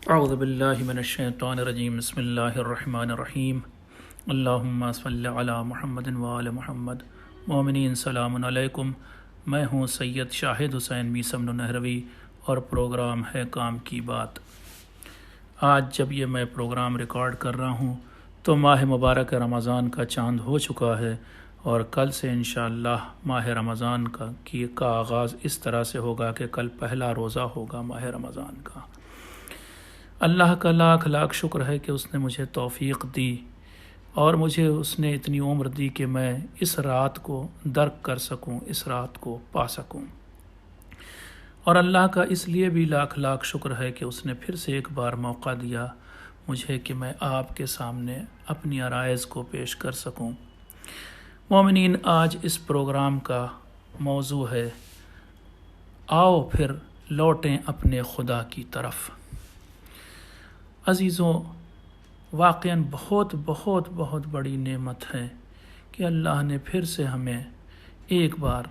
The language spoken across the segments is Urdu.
اعوذ باللہ من الشیطان الرجیم بسم اللہ الرحمن الرحیم اللہم صلی علی محمد وآل محمد۔ مومنین سلام علیکم، میں ہوں سید شاہد حسین میثم نہروی اور پروگرام ہے کام کی بات۔ آج جب یہ میں پروگرام ریکارڈ کر رہا ہوں تو ماہ مبارک رمضان کا چاند ہو چکا ہے، اور کل سے انشاءاللہ ماہ رمضان کا آغاز اس طرح سے ہوگا کہ کل پہلا روزہ ہوگا ماہ رمضان کا۔ اللہ کا لاکھ لاکھ شکر ہے کہ اس نے مجھے توفیق دی اور مجھے اس نے اتنی عمر دی کہ میں اس رات کو درک کر سکوں، اس رات کو پا سکوں۔ اور اللہ کا اس لیے بھی لاکھ لاکھ شکر ہے کہ اس نے پھر سے ایک بار موقع دیا مجھے کہ میں آپ کے سامنے اپنی عرائض کو پیش کر سکوں۔ مومنین، آج اس پروگرام کا موضوع ہے آؤ پھر لوٹیں اپنے خدا کی طرف۔ عزیزوں، واقعاً بہت بہت بہت بڑی نعمت ہے کہ اللہ نے پھر سے ہمیں ایک بار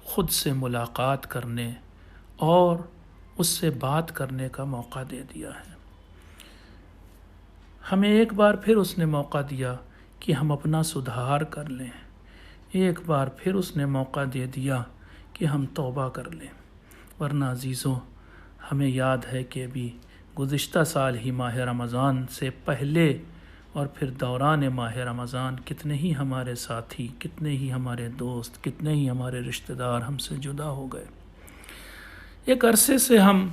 خود سے ملاقات کرنے اور اس سے بات کرنے کا موقع دے دیا ہے۔ ہمیں ایک بار پھر اس نے موقع دیا کہ ہم اپنا سدھار کر لیں، ایک بار پھر اس نے موقع دے دیا کہ ہم توبہ کر لیں، ورنہ عزیزوں ہمیں یاد ہے کہ ابھی گزشتہ سال ہی ماہ رمضان سے پہلے اور پھر دوران ماہ رمضان کتنے ہی ہمارے ساتھی، کتنے ہی ہمارے دوست، کتنے ہی ہمارے رشتہ دار ہم سے جدا ہو گئے۔ ایک عرصے سے ہم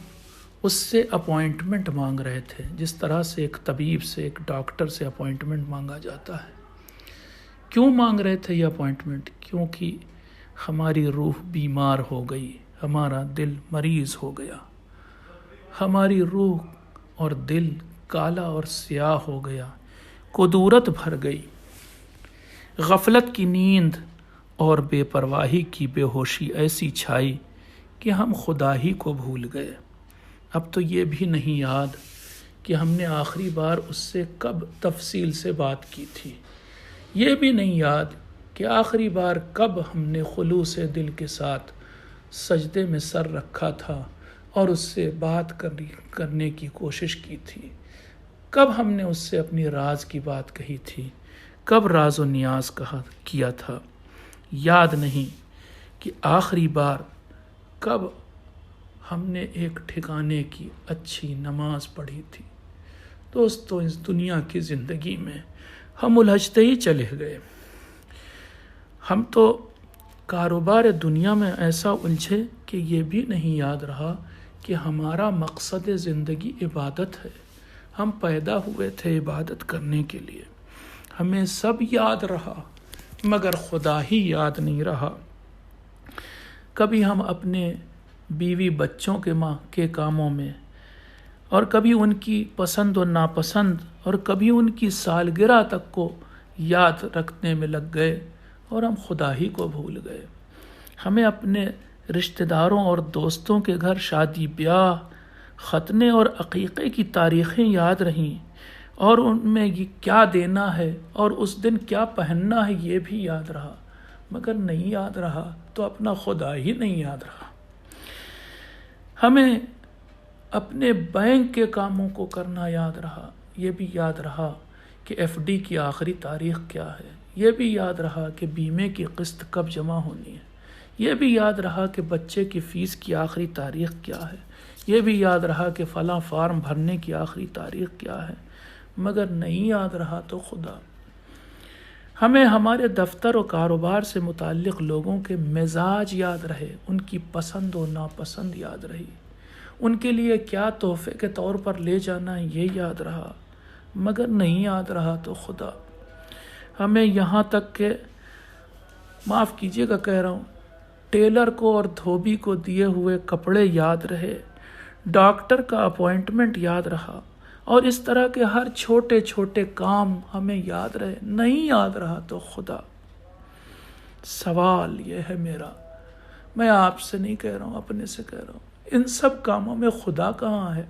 اس سے اپوائنٹمنٹ مانگ رہے تھے، جس طرح سے ایک طبیب سے، ایک ڈاکٹر سے اپوائنٹمنٹ مانگا جاتا ہے۔ کیوں مانگ رہے تھے یہ اپوائنٹمنٹ؟ کیونکہ ہماری روح بیمار ہو گئی، ہمارا دل مریض ہو گیا، ہماری روح اور دل کالا اور سیاہ ہو گیا، کدورت بھر گئی، غفلت کی نیند اور بے پرواہی کی بے ہوشی ایسی چھائی کہ ہم خدا ہی کو بھول گئے۔ اب تو یہ بھی نہیں یاد کہ ہم نے آخری بار اس سے کب تفصیل سے بات کی تھی، یہ بھی نہیں یاد کہ آخری بار کب ہم نے خلوص دل کے ساتھ سجدے میں سر رکھا تھا اور اس سے بات کرنے کی کوشش کی تھی، کب ہم نے اس سے اپنی راز کی بات کہی تھی، کب راز و نیاز کیا تھا۔ یاد نہیں کہ آخری بار کب ہم نے ایک ٹھکانے کی اچھی نماز پڑھی تھی۔ دوستو، اس دنیا کی زندگی میں ہم الجھتے ہی چلے گئے۔ ہم تو کاروبار دنیا میں ایسا الجھے کہ یہ بھی نہیں یاد رہا کہ ہمارا مقصد زندگی عبادت ہے، ہم پیدا ہوئے تھے عبادت کرنے کے لیے۔ ہمیں سب یاد رہا مگر خدا ہی یاد نہیں رہا۔ کبھی ہم اپنے بیوی بچوں کے کاموں میں، اور کبھی ان کی پسند و ناپسند، اور کبھی ان کی سالگرہ تک کو یاد رکھنے میں لگ گئے، اور ہم خدا ہی کو بھول گئے۔ ہمیں اپنے رشتہ داروں اور دوستوں کے گھر شادی بیاہ، ختنے اور عقیقے کی تاریخیں یاد رہیں، اور ان میں یہ کیا دینا ہے اور اس دن کیا پہننا ہے یہ بھی یاد رہا، مگر نہیں یاد رہا تو اپنا خدا ہی نہیں یاد رہا۔ ہمیں اپنے بینک کے کاموں کو کرنا یاد رہا، یہ بھی یاد رہا کہ ایف ڈی کی آخری تاریخ کیا ہے، یہ بھی یاد رہا کہ بیمے کی قسط کب جمع ہونی ہے، یہ بھی یاد رہا کہ بچے کی فیس کی آخری تاریخ کیا ہے، یہ بھی یاد رہا کہ فلاں فارم بھرنے کی آخری تاریخ کیا ہے، مگر نہیں یاد رہا تو خدا۔ ہمیں ہمارے دفتر و کاروبار سے متعلق لوگوں کے مزاج یاد رہے، ان کی پسند و ناپسند یاد رہی، ان کے لیے کیا تحفے کے طور پر لے جانا ہے یہ یاد رہا، مگر نہیں یاد رہا تو خدا۔ ہمیں یہاں تک کہ، معاف کیجیے گا کہہ رہا ہوں، ٹیلر کو اور دھوبی کو دیے ہوئے کپڑے یاد رہے، ڈاکٹر کا اپوائنٹمنٹ یاد رہا، اور اس طرح کے ہر چھوٹے چھوٹے کام ہمیں یاد رہے، نہیں یاد رہا تو خدا۔ سوال یہ ہے میرا، میں آپ سے نہیں کہہ رہا ہوں، اپنے سے کہہ رہا ہوں، ان سب کاموں میں خدا کہاں ہے؟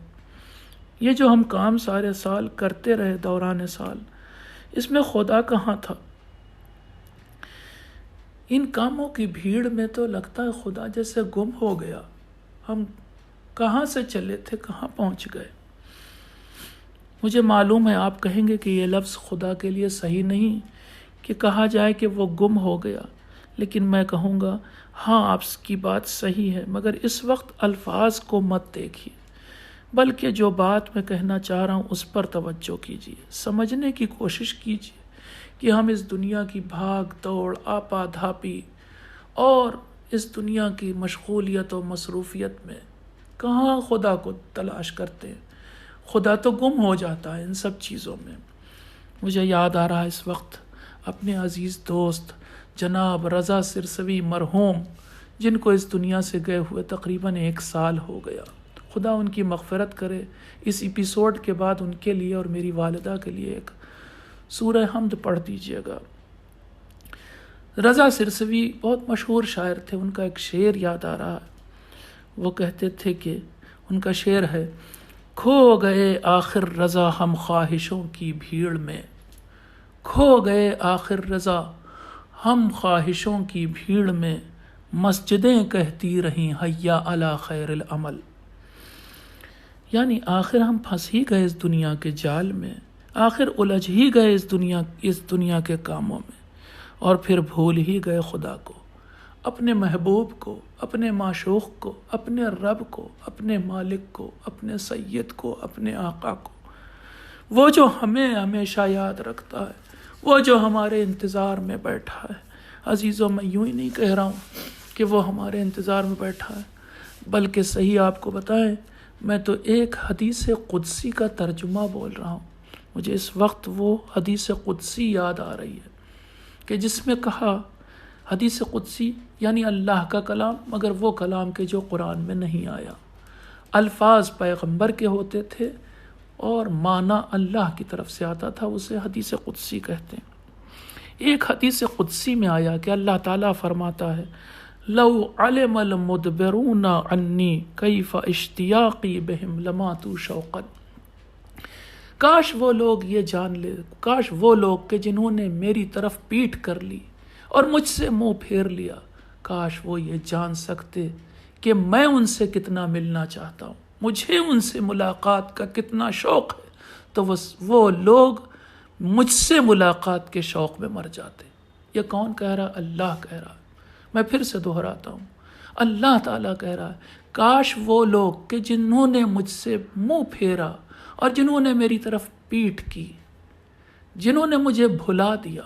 یہ جو ہم کام سارے سال کرتے رہے دوران سال، اس میں خدا کہاں تھا؟ ان کاموں کی بھیڑ میں تو لگتا ہے خدا جیسے گم ہو گیا، ہم کہاں سے چلے تھے کہاں پہنچ گئے۔ مجھے معلوم ہے آپ کہیں گے کہ یہ لفظ خدا کے لیے صحیح نہیں کہ کہا جائے کہ وہ گم ہو گیا، لیکن میں کہوں گا ہاں آپ کی بات صحیح ہے، مگر اس وقت الفاظ کو مت دیکھیے، بلکہ جو بات میں کہنا چاہ رہا ہوں اس پر توجہ کیجیے، سمجھنے کی کوشش کیجیے کہ ہم اس دنیا کی بھاگ دوڑ، آپا دھاپی اور اس دنیا کی مشغولیت و مصروفیت میں کہاں خدا کو تلاش کرتے ہیں۔ خدا تو گم ہو جاتا ہے ان سب چیزوں میں۔ مجھے یاد آ رہا ہے اس وقت اپنے عزیز دوست جناب رضا سرسوی مرحوم، جن کو اس دنیا سے گئے ہوئے تقریباً 1 سال ہو گیا، خدا ان کی مغفرت کرے۔ اس ایپیسوڈ کے بعد ان کے لیے اور میری والدہ کے لیے ایک سورہ حمد پڑھ دیجیے گا۔ رضا سرسوی بہت مشہور شاعر تھے، ان کا ایک شعر یاد آ رہا ہے۔ وہ کہتے تھے کہ ان کا شعر ہے، کھو گئے آخر رضا ہم خواہشوں کی بھیڑ میں، کھو گئے آخر رضا ہم خواہشوں کی بھیڑ میں، مسجدیں کہتی رہیں حیا علی خیر العمل۔ یعنی آخر ہم پھنس ہی گئے اس دنیا کے جال میں، آخر الجھ ہی گئے اس دنیا کے کاموں میں، اور پھر بھول ہی گئے خدا کو، اپنے محبوب کو، اپنے معشوق کو، اپنے رب کو، اپنے مالک کو، اپنے سید کو، اپنے آقا کو، وہ جو ہمیں ہمیشہ یاد رکھتا ہے، وہ جو ہمارے انتظار میں بیٹھا ہے۔ عزیزوں، میں یوں ہی نہیں کہہ رہا ہوں کہ وہ ہمارے انتظار میں بیٹھا ہے، بلکہ صحیح آپ کو بتائیں، میں تو ایک حدیث قدسی کا ترجمہ بول رہا ہوں۔ مجھے اس وقت وہ حدیث قدسی یاد آ رہی ہے کہ جس میں کہا، حدیث قدسی یعنی اللہ کا کلام، مگر وہ کلام کے جو قرآن میں نہیں آیا، الفاظ پیغمبر کے ہوتے تھے اور معنی اللہ کی طرف سے آتا تھا، اسے حدیث قدسی کہتے ہیں۔ ایک حدیث قدسی میں آیا کہ اللہ تعالیٰ فرماتا ہے، لو علم المدبرون عنی کیف اشتیاقی بہم لماتوا شوقا۔ کاش وہ لوگ یہ جان لے، کاش وہ لوگ کہ جنہوں نے میری طرف پیٹھ کر لی اور مجھ سے منہ پھیر لیا، کاش وہ یہ جان سکتے کہ میں ان سے کتنا ملنا چاہتا ہوں، مجھے ان سے ملاقات کا کتنا شوق ہے، تو وہ لوگ مجھ سے ملاقات کے شوق میں مر جاتے۔ یہ کون کہہ رہا؟ اللہ کہہ رہا ہے۔ میں پھر سے دہراتا ہوں، اللہ تعالیٰ کہہ رہا ہے، کاش وہ لوگ کہ جنہوں نے مجھ سے منہ پھیرا اور جنہوں نے میری طرف پیٹھ کی، جنہوں نے مجھے بھلا دیا،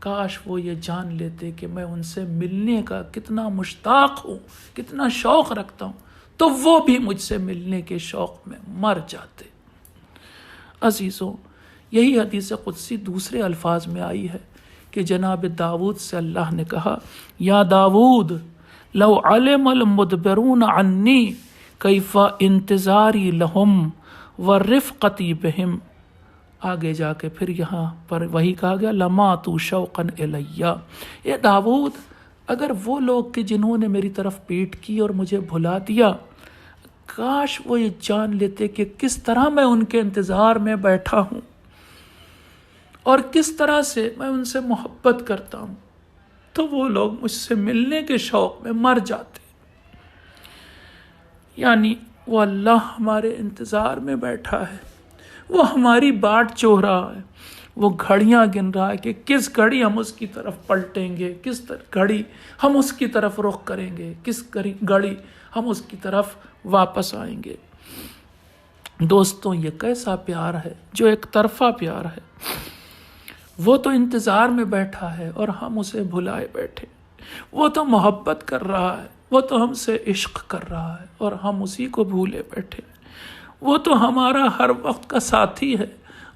کاش وہ یہ جان لیتے کہ میں ان سے ملنے کا کتنا مشتاق ہوں، کتنا شوق رکھتا ہوں، تو وہ بھی مجھ سے ملنے کے شوق میں مر جاتے۔ عزیزوں، یہی حدیث قدسی دوسرے الفاظ میں آئی ہے کہ جناب داؤد سے اللہ نے کہا، یا داؤد لو علم المدبرون عنی کیف انتظاری لہم ورفقتی بہم۔ آگے جا کے پھر یہاں پر وہی کہا گیا، لماتوا شوقا الیہ۔ اے داؤد، اگر وہ لوگ کہ جنہوں نے میری طرف پیٹھ کی اور مجھے بھلا دیا، کاش وہ یہ جان لیتے کہ کس طرح میں ان کے انتظار میں بیٹھا ہوں اور کس طرح سے میں ان سے محبت کرتا ہوں، تو وہ لوگ مجھ سے ملنے کے شوق میں مر جاتے۔ یعنی وہ اللہ ہمارے انتظار میں بیٹھا ہے، وہ ہماری باٹ چوہ رہا ہے، وہ گھڑیاں گن رہا ہے کہ کس گھڑی ہم اس کی طرف پلٹیں گے، کس گھڑی ہم اس کی طرف رخ کریں گے، کس گھڑی ہم اس کی طرف واپس آئیں گے۔ دوستوں، یہ کیسا پیار ہے جو ایک طرفہ پیار ہے۔ وہ تو انتظار میں بیٹھا ہے اور ہم اسے بھلائے بیٹھے، وہ تو محبت کر رہا ہے، وہ تو ہم سے عشق کر رہا ہے اور ہم اسی کو بھولے بیٹھے، وہ تو ہمارا ہر وقت کا ساتھی ہے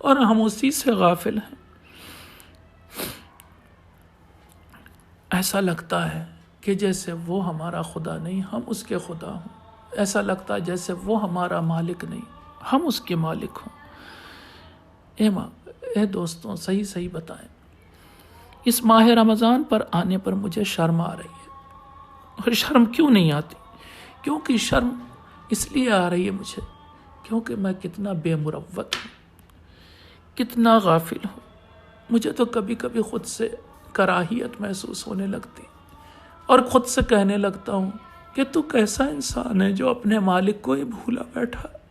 اور ہم اسی سے غافل ہیں۔ ایسا لگتا ہے کہ جیسے وہ ہمارا خدا نہیں، ہم اس کے خدا ہوں۔ ایسا لگتا ہے جیسے وہ ہمارا مالک نہیں، ہم اس کے مالک ہوں۔ اے دوستوں، صحیح بتائیں، اس ماہ رمضان پر آنے پر مجھے شرم آ رہی ہے۔ اور شرم کیوں نہیں آتی؟ کیونکہ شرم اس لیے آ رہی ہے مجھے کیونکہ میں کتنا بے مروت ہوں، کتنا غافل ہوں۔ مجھے تو کبھی کبھی خود سے کراہیت محسوس ہونے لگتی اور خود سے کہنے لگتا ہوں کہ تو کیسا انسان ہے جو اپنے مالک کو ہی بھولا بیٹھا ہے۔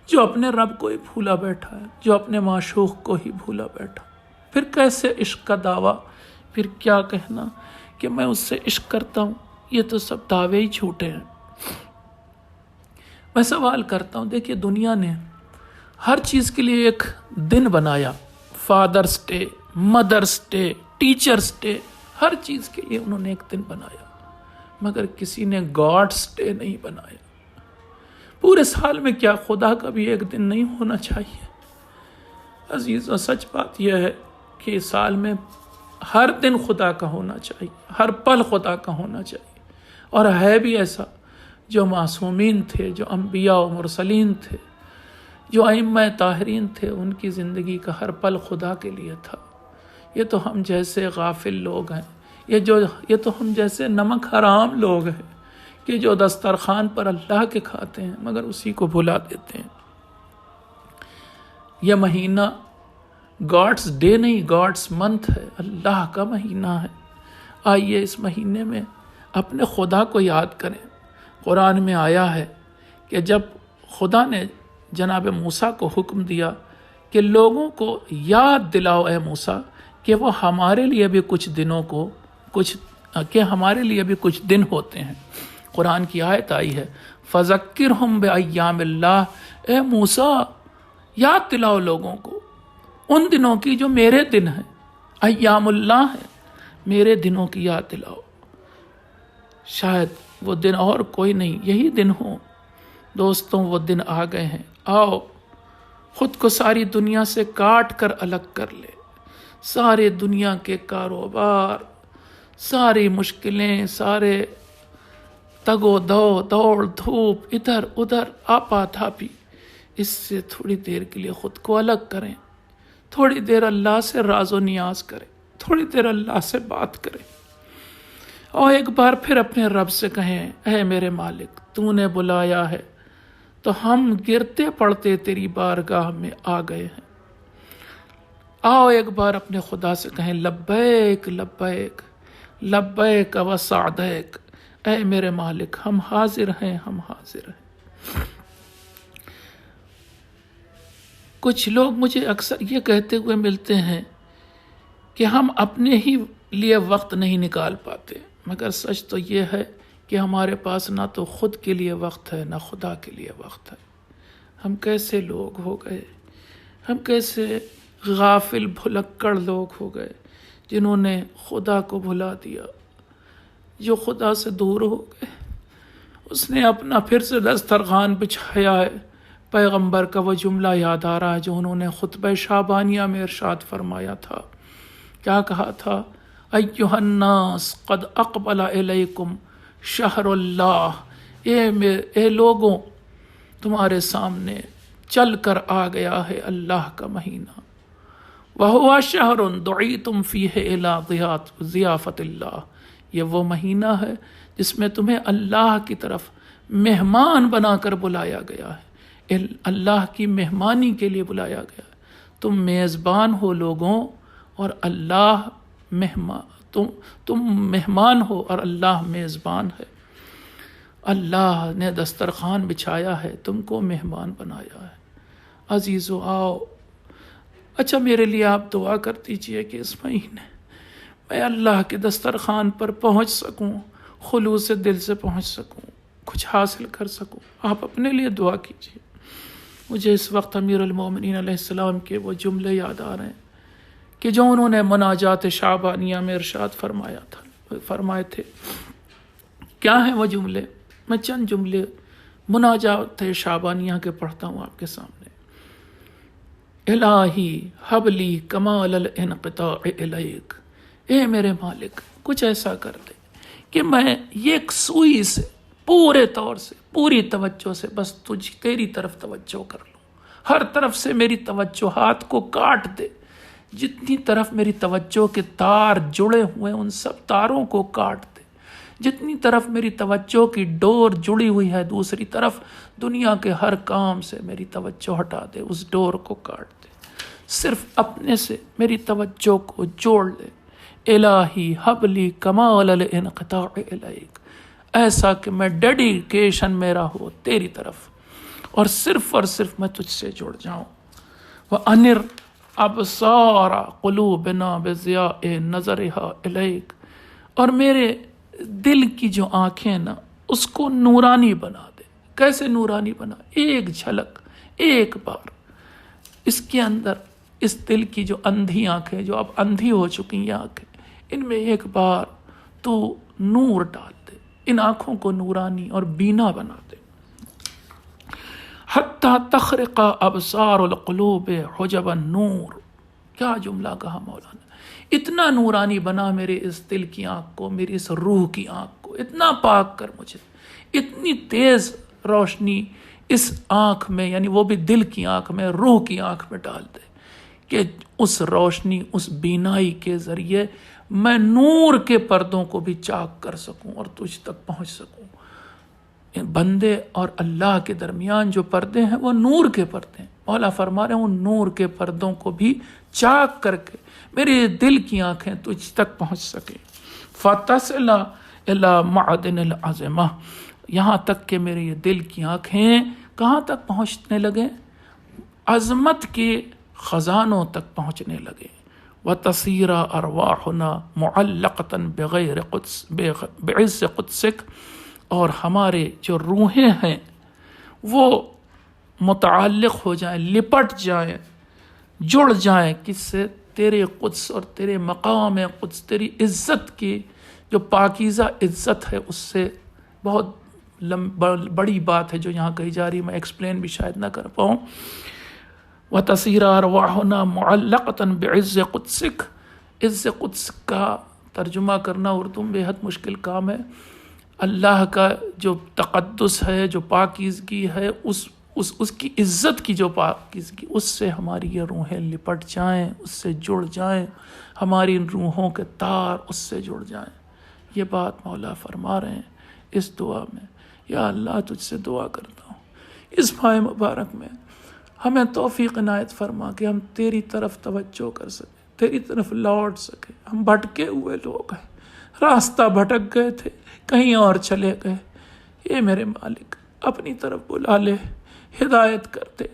جو اپنے رب کو ہی بھولا بیٹھا ہے، جو اپنے معشوق کو ہی بھولا بیٹھا، پھر کیسے عشق کا دعویٰ؟ پھر کیا کہنا کہ میں اس سے عشق کرتا ہوں؟ یہ تو سب دعوے ہی جھوٹے ہیں۔ میں سوال کرتا ہوں، دیکھیے دنیا نے ہر چیز کے لیے ایک دن بنایا، Father's Day, Mother's Day, Teachers' Day, ہر چیز کے لیے انہوں نے ایک دن بنایا، مگر کسی نے گاڈز ڈے نہیں بنایا۔ پورے سال میں کیا خدا کا بھی ایک دن نہیں ہونا چاہیے؟ عزیزو، سچ بات یہ ہے کہ سال میں ہر دن خدا کا ہونا چاہیے، ہر پل خدا کا ہونا چاہیے۔ اور ہے بھی ایسا، جو معصومین تھے، جو انبیاء و مرسلین تھے، جو ائمہ طاہرین تھے، ان کی زندگی کا ہر پل خدا کے لیے تھا۔ یہ تو ہم جیسے غافل لوگ ہیں، یہ تو ہم جیسے نمک حرام لوگ ہیں کہ جو دسترخوان پر اللہ کے کھاتے ہیں مگر اسی کو بھلا دیتے ہیں۔ یہ مہینہ گاڈز ڈے نہیں، گاڈز منتھ ہے، اللہ کا مہینہ ہے۔ آئیے اس مہینے میں اپنے خدا کو یاد کریں۔ قرآن میں آیا ہے کہ جب خدا نے جناب موسیٰ کو حکم دیا کہ لوگوں کو یاد دلاؤ اے موسیٰ کہ وہ ہمارے لیے بھی کچھ کچھ دن ہوتے ہیں۔ قرآن کی آیت آئی ہے، فَذَكِّرْهُمْ بِأَيَّامِ اللَّهِ، اے موسیٰ یاد دلاؤ لوگوں کو ان دنوں کی جو میرے دن ہیں، ایام اللہ ہیں، میرے دنوں کی یاد دلاؤ۔ شاید وہ دن اور کوئی نہیں، یہی دن ہوں۔ دوستوں، وہ دن آ گئے ہیں، آؤ خود کو ساری دنیا سے کاٹ کر الگ کر لے۔ سارے دنیا کے کاروبار، ساری مشکلیں، سارے تگ و دو، دوڑ دھوپ، ادھر ادھر آپا تھاپی، اس سے تھوڑی دیر کے لیے خود کو الگ کریں، تھوڑی دیر اللہ سے راز و نیاز کریں، تھوڑی دیر اللہ سے بات کریں، اور ایک بار پھر اپنے رب سے کہیں، اے میرے مالک، تو نے بلایا ہے تو ہم گرتے پڑتے تیری بارگاہ میں آ گئے ہیں۔ آؤ ایک بار اپنے خدا سے کہیں، لبیک لبیک لبیک و سعدیک، اے میرے مالک، ہم حاضر ہیں، ہم حاضر ہیں۔ کچھ لوگ مجھے اکثر یہ کہتے ہوئے ملتے ہیں کہ ہم اپنے ہی لیے وقت نہیں نکال پاتے، مگر سچ تو یہ ہے کہ ہمارے پاس نہ تو خود کے لیے وقت ہے، نہ خدا کے لیے وقت ہے۔ ہم کیسے لوگ ہو گئے، ہم کیسے غافل بھلکڑ لوگ ہو گئے جنہوں نے خدا کو بھلا دیا۔ جو خدا سے دور ہو گئے، اس نے اپنا پھر سے دسترخوان بچھایا ہے۔ پیغمبر کا وہ جملہ یاد آ رہا ہے جو انہوں نے خطبہ شعبانیہ میں ارشاد فرمایا تھا۔ کیا کہا تھا؟ ایھا الناس قد اقبل الیکم شہر اللہ، اے لوگوں، تمہارے سامنے چل کر آ گیا ہے اللہ کا مہینہ۔ وَهُوَ شَهْرٌ دُعِيتُمْ فِيهِ إِلَىٰ ضِيَافَةِ اللَّهِ، یہ وہ مہینہ ہے جس میں تمہیں اللہ کی طرف مہمان بنا کر بلایا گیا ہے، اللہ کی مہمانی کے لیے بلایا گیا ہے۔ تم میزبان ہو لوگوں، اور اللہ تم مہمان ہو اور اللہ میزبان ہے۔ اللہ نے دسترخوان بچھایا ہے، تم کو مہمان بنایا ہے۔ عزیزو، آؤ، اچھا میرے لیے آپ دعا کر دیجئے کہ اس مہینے میں اللہ کے دسترخوان پر پہنچ سکوں، خلوص دل سے پہنچ سکوں، کچھ حاصل کر سکوں۔ آپ اپنے لیے دعا کیجئے۔ مجھے اس وقت امیر المومنین علیہ السلام کے وہ جملے یاد آ رہے ہیں کہ جو انہوں نے مناجات شعبانیہ میں ارشاد فرمائے تھے۔ کیا ہیں وہ جملے؟ میں چند جملے مناجات شعبانیہ کے پڑھتا ہوں آپ کے سامنے۔ الہی حب لی کمال الانقطاع الیک، اے میرے مالک، کچھ ایسا کر دے کہ میں ایک سوئی سے پورے طور سے، پوری توجہ سے بس تیری طرف توجہ کر لوں، ہر طرف سے میری توجہات کو کاٹ دے، جتنی طرف میری توجہ کے تار جڑے ہوئے ان سب تاروں کو کاٹ دے، جتنی طرف میری توجہ کی ڈور جڑی ہوئی ہے دوسری طرف دنیا کے ہر کام سے میری توجہ ہٹا دے، اس ڈور کو کاٹ دے، صرف اپنے سے میری توجہ کو جوڑ لے۔ الہی حب لی کمال الانقطاع الیک، ایسا کہ میں ڈیڈیکیشن میرا ہو تیری طرف، اور صرف میں تجھ سے جڑ جاؤں۔ وَأَنِرْ أَبْصَارَ قُلُوبِنَا بِضِيَاءِ نَظَرِهَا إِلَيْكَ، اور میرے دل کی جو آنکھیں نا اس کو نورانی بنا دے۔ کیسے نورانی بنا؟ ایک جھلک، ایک بار اس کے اندر، اس دل کی جو اندھی آنکھیں، جو اب اندھی ہو چکی ہیں آنکھیں، ان میں ایک بار تو نور ڈال دے، ان آنکھوں کو نورانی اور بینا بنا دے۔ حتیٰ تخرق ابصار القلوب حجب النور، کیا جملہ کہا مولانا، اتنا نورانی بنا میرے اس دل کی آنکھ کو، میری اس روح کی آنکھ کو، اتنا پاک کر مجھے، اتنی تیز روشنی اس آنکھ میں، یعنی وہ بھی دل کی آنکھ میں، روح کی آنکھ میں ڈال دے کہ اس روشنی، اس بینائی کے ذریعے میں نور کے پردوں کو بھی چاک کر سکوں اور تجھ تک پہنچ سکوں۔ بندے اور اللہ کے درمیان جو پردے ہیں وہ نور کے پردے ہیں۔ مولا فرما رہے ہیں ان نور کے پردوں کو بھی چاک کر کے میرے دل کی آنکھیں تجھ تک پہنچ سکے۔ فَتَصِلَ إِلَى مَعْدِنِ الْعَظِمَةِ، یہاں تک کہ میرے یہ دل کی آنکھیں کہاں تک پہنچنے لگے؟ عظمت کے خزانوں تک پہنچنے لگے۔ وَتَصِيرَ أَرْوَاحُنَا مُعَلَّقَةً بِغَيْرِ قُدْسٍ بِعِزِّ قُدْسِكَ، اور ہمارے جو روحیں ہیں وہ متعلق ہو جائیں، لپٹ جائیں، جڑ جائیں کس سے؟ تیرے قدس اور تیرے مقام قدس، تیری عزت کی جو پاکیزہ عزت ہے اس سے۔ بہت بڑی بات ہے جو یہاں کہی جا رہی، میں ایکسپلین بھی شاید نہ کر پاؤں۔ وَتَصِيرَ أَرْوَاحُنَا مُعَلَّقَةً بِعِزِّ قُدْسِكَ، عز قدس کا ترجمہ کرنا اردو میں بے حد مشکل کام ہے۔ اللہ کا جو تقدس ہے، جو پاکیزگی ہے، اس کی عزت کی جو پاکیزگی، اس سے ہماری یہ روحیں لپٹ جائیں، اس سے جڑ جائیں، ہماری ان روحوں کے تار اس سے جڑ جائیں۔ یہ بات مولا فرما رہے ہیں اس دعا میں۔ یا اللہ تجھ سے دعا کرتا ہوں اس ماہ مبارک میں ہمیں توفیق عنایت فرما کہ ہم تیری طرف توجہ کر سکیں، تیری طرف لوٹ سکیں۔ ہم بھٹکے ہوئے لوگ ہیں، راستہ بھٹک گئے تھے، کہیں اور چلے گئے۔ اے میرے مالک اپنی طرف بلا لے، ہدایت کر دے،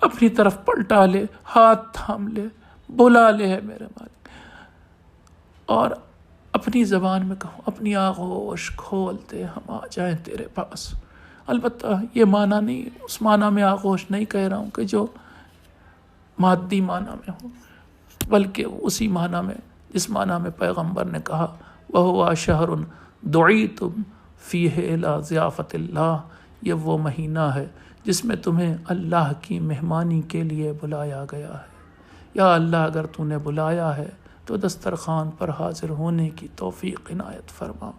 اپنی طرف پلٹا لے، ہاتھ تھام لے، بلا لے ہے میرے مالک۔ اور اپنی زبان میں کہوں، اپنی آغوش کھول دے، ہم آ جائیں تیرے پاس۔ البتہ یہ معنی نہیں، اس معنی میں آغوش نہیں کہہ رہا ہوں کہ جو مادی معنی میں ہو، بلکہ اسی معنی میں جس معنی میں پیغمبر نے کہا وَهُوَ شَهْرٌ دُعِيتُمْ فِيهِ إِلَى ضِيَافَةِ اللَّهِ، یہ وہ مہینہ ہے جس میں تمہیں اللہ کی مہمانی کے لیے بلایا گیا ہے۔ یا اللہ اگر تو نے بلایا ہے تو دسترخوان پر حاضر ہونے کی توفیق عنایت فرما۔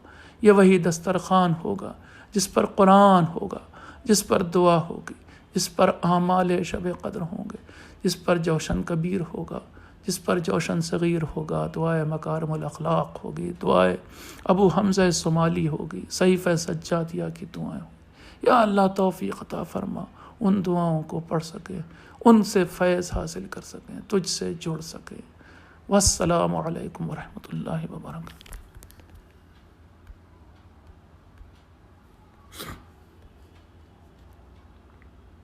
یہ وہی دسترخوان ہوگا جس پر قرآن ہوگا، جس پر دعا ہوگی، جس پر اعمال شب قدر ہوں گے، جس پر جوشن کبیر ہوگا، جس پر جوشن صغیر ہوگا، دعائے مکارم الاخلاق ہوگی، دعائے ابو حمزہ صومالی ہوگی، صحیفہ سجادیہ کی دعائیں ہوں۔ یا اللہ توفیق عطا فرما ان دعاؤں کو پڑھ سکیں، ان سے فیض حاصل کر سکیں، تجھ سے جڑ سکیں۔ والسلام علیکم ورحمۃ اللہ وبرکاتہ۔